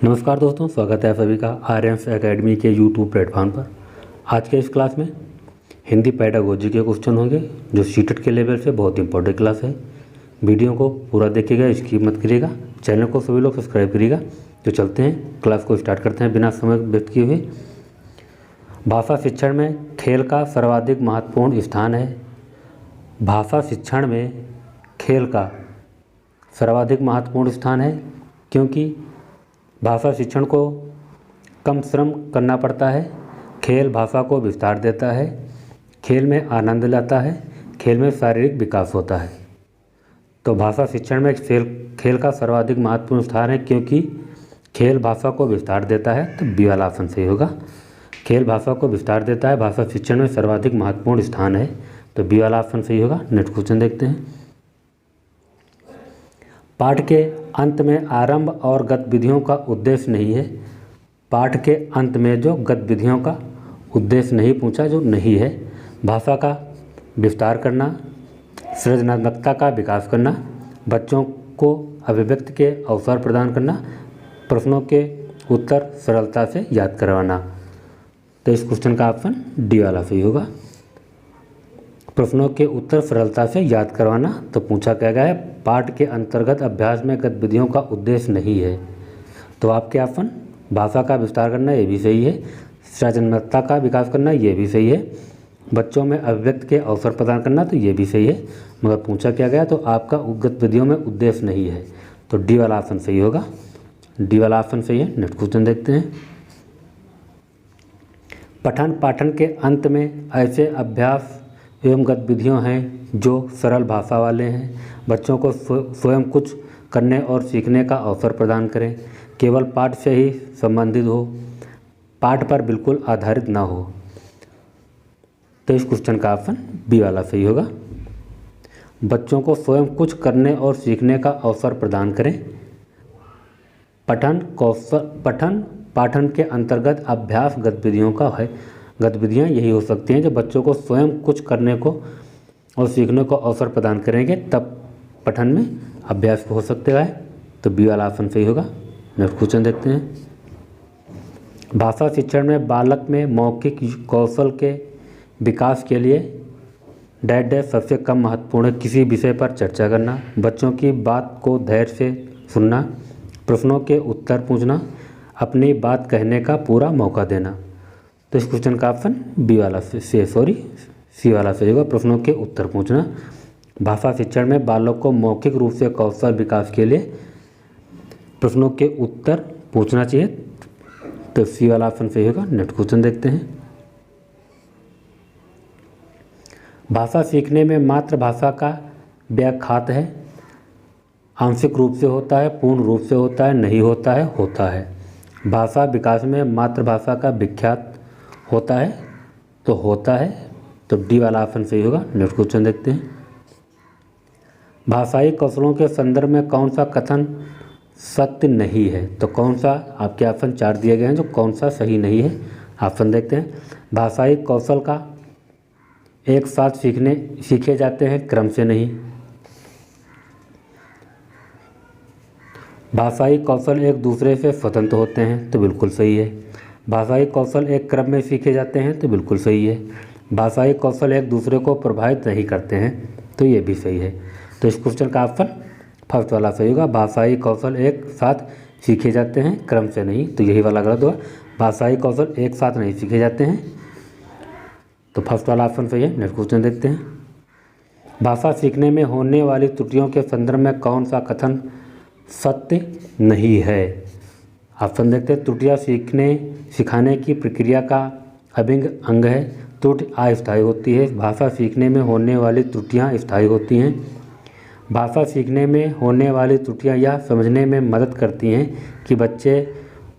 नमस्कार दोस्तों, स्वागत है सभी का आर्यंस एकेडमी के यूट्यूब प्लेटफॉर्म पर। आज के इस क्लास में हिंदी पेडागोजी के क्वेश्चन होंगे जो सीटेट के लेवल से बहुत इंपॉर्टेंट क्लास है। वीडियो को पूरा देखिएगा, स्किप मत करिएगा। चैनल को सभी लोग सब्सक्राइब करिएगा। तो चलते हैं, क्लास को स्टार्ट करते हैं बिना समय व्यक्त किए हुए। भाषा शिक्षण में खेल का सर्वाधिक महत्वपूर्ण स्थान है। भाषा शिक्षण में खेल का सर्वाधिक महत्वपूर्ण स्थान है क्योंकि भाषा शिक्षण को कम श्रम करना पड़ता है। खेल भाषा को विस्तार देता है, खेल में आनंद लाता है, खेल में शारीरिक विकास होता है। तो भाषा शिक्षण में खेल का सर्वाधिक महत्वपूर्ण स्थान है क्योंकि खेल भाषा को विस्तार देता है। तो बी वाला ऑप्शन सही होगा। खेल भाषा को विस्तार देता है, भाषा शिक्षण में सर्वाधिक महत्वपूर्ण स्थान है। तो बी वाला ऑप्शन सही होगा। नेक्स्ट क्वेश्चन देखते हैं। पाठ के अंत में आरंभ और गतिविधियों का उद्देश्य नहीं है। पाठ के अंत में जो गतिविधियों का उद्देश्य नहीं पूछा, जो नहीं है। भाषा का विस्तार करना, सृजनात्मकता का विकास करना, बच्चों को अभिव्यक्ति के अवसर प्रदान करना, प्रश्नों के उत्तर सरलता से याद करवाना। तो इस क्वेश्चन का ऑप्शन डी वाला सही होगा। प्रश्नों के उत्तर सरलता से याद करवाना। तो पूछा क्या गया है, पाठ के अंतर्गत अभ्यास में गतिविधियों का उद्देश्य नहीं है। तो आपके ऑप्शन भाषा का विस्तार करना, ये भी सही है। सृजनात्मकता का विकास करना, ये भी सही है। बच्चों में अभिव्यक्ति के अवसर प्रदान करना, तो ये भी सही है। मगर पूछा क्या गया, तो आपका गतिविधियों में उद्देश्य नहीं है। तो डी वाला ऑप्शन सही होगा। डी वाला ऑप्शन सही है। नेक्स्ट क्वेश्चन देखते हैं। पठन पाठन के अंत में ऐसे अभ्यास एवं गतिविधियाँ हैं जो सरल भाषा वाले हैं, बच्चों को स्वयं कुछ करने और सीखने का अवसर प्रदान करें, केवल पाठ से ही संबंधित हो, पाठ पर बिल्कुल आधारित ना हो। तो इस क्वेश्चन का ऑप्शन बी वाला सही होगा। बच्चों को स्वयं कुछ करने और सीखने का अवसर प्रदान करें। पठन पाठन के अंतर्गत अभ्यास गतिविधियों का है। गतिविधियाँ यही हो सकती हैं जो बच्चों को स्वयं कुछ करने को और सीखने को अवसर प्रदान करेंगे, तब पठन में अभ्यास हो सकता है। तो बी वाला ऑप्शन सही होगा। नेक्स्ट क्वेश्चन देखते हैं। भाषा शिक्षण में बालक में मौखिक कौशल के विकास के लिए डैश सबसे कम महत्वपूर्ण है। किसी विषय पर चर्चा करना, बच्चों की बात को धैर्य से सुनना, प्रश्नों के उत्तर पूछना, अपनी बात कहने का पूरा मौका देना। तो इस क्वेश्चन का ऑप्शन सी वाला सही होगा। प्रश्नों के उत्तर पूछना। भाषा शिक्षण में बालक को मौखिक रूप से कौशल विकास के लिए प्रश्नों के उत्तर पूछना चाहिए। तो सी वाला ऑप्शन सही होगा। नेक्स्ट क्वेश्चन देखते हैं। भाषा सीखने में मातृभाषा का व्याघात है। आंशिक रूप से होता है, पूर्ण रूप से होता है, नहीं होता है, होता है। भाषा विकास में मातृभाषा का विख्यात होता है, तो होता है। तो डी वाला ऑप्शन सही होगा। नेक्स्ट क्वेश्चन देखते हैं। भाषाई कौशलों के संदर्भ में कौन सा कथन सत्य नहीं है। तो कौन सा, आपके ऑप्शन 4 दिए गए हैं, जो कौन सा सही नहीं है। ऑप्शन देखते हैं। भाषाई कौशल का एक साथ सीखे जाते हैं, क्रम से नहीं। भाषाई कौशल एक दूसरे से स्वतंत्र होते हैं, तो बिल्कुल सही है। भाषाई कौशल एक क्रम में सीखे जाते हैं, तो बिल्कुल सही है। भाषाई कौशल एक दूसरे को प्रभावित नहीं करते हैं, तो ये भी सही है। तो इस क्वेश्चन का ऑप्शन फर्स्ट वाला सही होगा। भाषाई कौशल एक साथ सीखे जाते हैं, क्रम से नहीं, तो यही वाला गलत होगा। भाषाई कौशल एक साथ नहीं सीखे जाते हैं, तो फर्स्ट वाला ऑप्शन सही है। नेक्स्ट क्वेश्चन देखते हैं। भाषा सीखने में होने वाली त्रुटियों के संदर्भ में कौन सा कथन सत्य नहीं है। ऑप्शन देखते हैं। त्रुटियाँ सिखाने की प्रक्रिया का अभिन्न अंग है। त्रुटि अस्थायी होती है। भाषा सीखने में होने वाली त्रुटियाँ स्थायी होती हैं। भाषा सीखने में होने वाली त्रुटियाँ यह समझने में मदद करती हैं कि बच्चे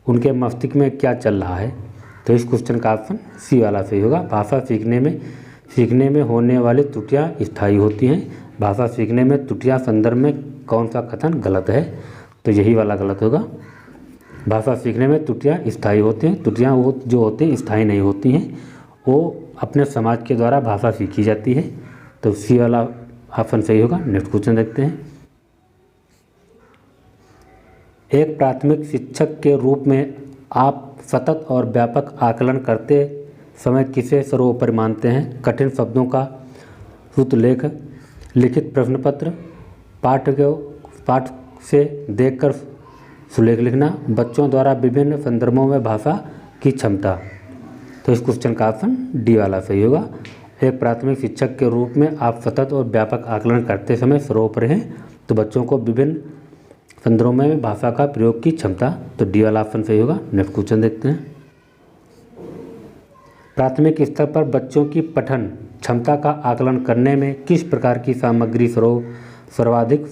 उनके मस्तिष्क में क्या चल रहा है। तो इस क्वेश्चन का ऑप्शन सी वाला सही होगा। भाषा सीखने में होने वाली त्रुटियाँ स्थायी होती हैं। भाषा सीखने में त्रुटियाँ संदर्भ में कौन सा कथन गलत है, तो यही वाला गलत होगा। भाषा सीखने में त्रुटियाँ स्थायी होती हैं। त्रुटियाँ वो जो होती हैं स्थायी नहीं होती हैं, वो अपने समाज के द्वारा भाषा सीखी जाती है। तो सी वाला ऑप्शन सही होगा। नेक्स्ट क्वेश्चन देखते हैं। एक प्राथमिक शिक्षक के रूप में आप सतत और व्यापक आकलन करते समय किसे सर्वोपरि मानते हैं? कठिन शब्दों का सूत्रलेख, लिखित प्रश्न पत्र, पाठ से देखकर सुलेख लिखना, बच्चों द्वारा विभिन्न संदर्भों में भाषा की क्षमता। तो इस क्वेश्चन का ऑप्शन डी वाला सही होगा। एक प्राथमिक शिक्षक के रूप में आप सतत और व्यापक आकलन करते समय सर्वोपरि हैं, तो बच्चों को विभिन्न संदर्भों में भाषा का प्रयोग की क्षमता, तो डी वाला ऑप्शन सही होगा। नेक्स्ट क्वेश्चन देखते हैं। प्राथमिक स्तर पर बच्चों की पठन क्षमता का आकलन करने में किस प्रकार की सामग्री सर्वाधिक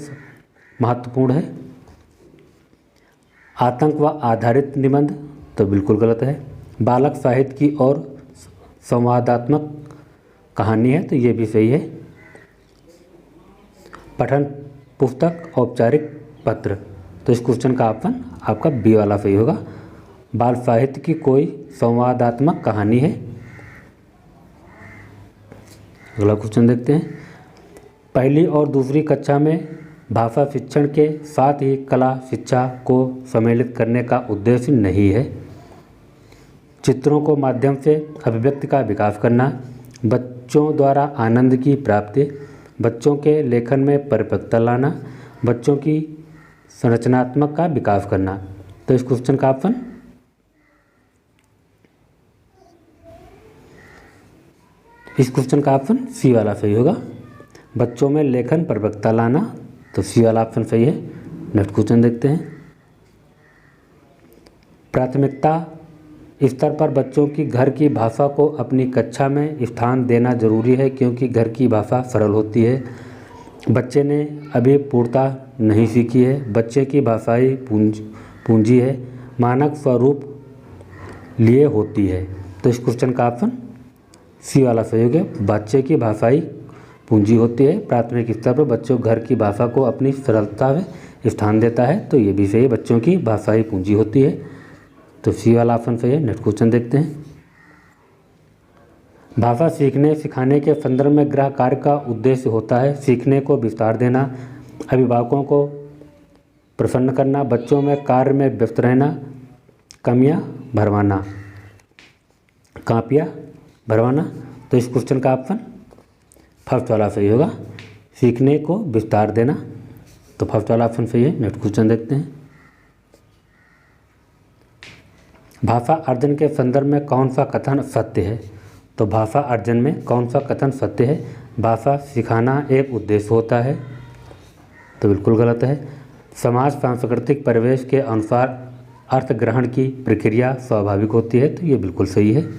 महत्वपूर्ण है? आतंकवाद आधारित निबंध, तो बिल्कुल गलत है। बालक साहित्य की और संवादात्मक कहानी है, तो ये भी सही है। पठन पुस्तक, औपचारिक पत्र, तो इस क्वेश्चन का ऑप्शन आपका बी वाला सही होगा। बाल साहित्य की कोई संवादात्मक कहानी है। अगला क्वेश्चन देखते हैं। पहली और दूसरी कक्षा में भाषा शिक्षण के साथ ही कला शिक्षा को सम्मिलित करने का उद्देश्य नहीं है। चित्रों को माध्यम से अभिव्यक्ति का विकास करना, बच्चों द्वारा आनंद की प्राप्ति, बच्चों के लेखन में परिपक्वता लाना, बच्चों की संरचनात्मक का विकास करना। तो इस क्वेश्चन का ऑप्शन सी वाला सही होगा। बच्चों में लेखन परिपक्वता लाना, तो सी वाला ऑप्शन सही है। नेक्स्ट क्वेश्चन देखते हैं। प्राथमिकता स्तर पर बच्चों की घर की भाषा को अपनी कक्षा में स्थान देना जरूरी है, क्योंकि घर की भाषा सरल होती है। बच्चे ने अभी पूर्णता नहीं सीखी है। बच्चे की भाषाई पूंजी है, मानक स्वरूप लिए होती है। तो इस क्वेश्चन का ऑप्शन सी वाला सही होगा। बच्चे की भाषाई पूंजी होती है। प्राथमिक स्तर पर बच्चों घर की भाषा को अपनी सरलता में स्थान देता है, तो ये भी सही है। बच्चों की भाषाई पूंजी होती है, तो सी वाला ऑप्शन सही है। नेक्स्ट क्वेश्चन देखते हैं। भाषा सीखने सिखाने के संदर्भ में गृह कार्य का उद्देश्य होता है सीखने को विस्तार देना, अभिभावकों को प्रसन्न करना, बच्चों में कार्य में व्यस्त रहना, कापियाँ भरवाना। तो इस क्वेश्चन का ऑप्शन फर्स्ट वाला सही होगा। सीखने को विस्तार देना, तो फर्स्ट वाला ऑप्शन सही है। नेक्स्ट क्वेश्चन देखते हैं। भाषा अर्जन के संदर्भ में कौन सा कथन सत्य है? तो भाषा अर्जन में कौन सा कथन सत्य है? भाषा सिखाना एक उद्देश्य होता है, तो बिल्कुल गलत है। समाज सांस्कृतिक परिवेश के अनुसार अर्थ ग्रहण की प्रक्रिया स्वाभाविक होती है, तो ये बिल्कुल सही है।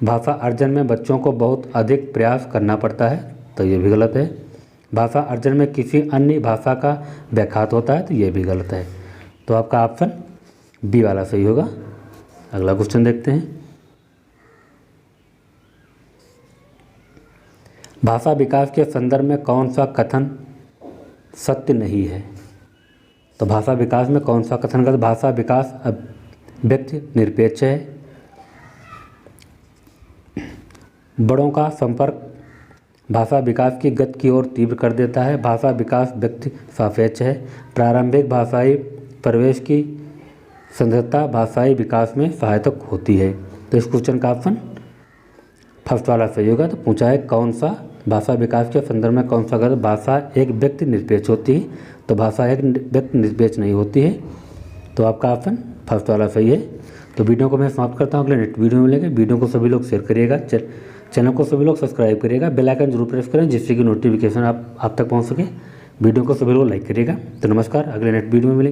भाषा अर्जन में बच्चों को बहुत अधिक प्रयास करना पड़ता है, तो ये भी गलत है। भाषा अर्जन में किसी अन्य भाषा का व्याख्यात होता है, तो ये भी गलत है। तो आपका ऑप्शन बी वाला सही होगा। अगला क्वेश्चन देखते हैं। भाषा विकास के संदर्भ में कौन सा कथन सत्य नहीं है? तो भाषा विकास में कौन सा कथन गलत? भाषा विकास व्यक्ति निरपेक्ष है। बड़ों का संपर्क भाषा विकास की गति की ओर तीव्र कर देता है। भाषा विकास व्यक्ति सापेक्ष है। प्रारंभिक भाषाई प्रवेश की संगतता भाषाई विकास में सहायक होती है। तो इस क्वेश्चन का ऑप्शन फर्स्ट वाला सही होगा। तो पूछा है कौन सा भाषा विकास के संदर्भ में कौन सा गलत? भाषा एक व्यक्ति निरपेक्ष होती है, तो भाषा एक व्यक्ति निरपेक्ष नहीं होती है, तो आपका ऑप्शन फर्स्ट वाला सही है। तो वीडियो को मैं समाप्त करता हूँ। अगले नेक्स्ट वीडियो में मिलेंगे। वीडियो को सभी लोग शेयर करिएगा, चैनल को सभी लोग सब्सक्राइब करिएगा, बेल आइकन जरूर प्रेस करें जिससे कि नोटिफिकेशन आप तक पहुँच सके। वीडियो को सभी लोग लाइक करिएगा। तो नमस्कार, अगले नेक्स्ट वीडियो में मिलेंगे।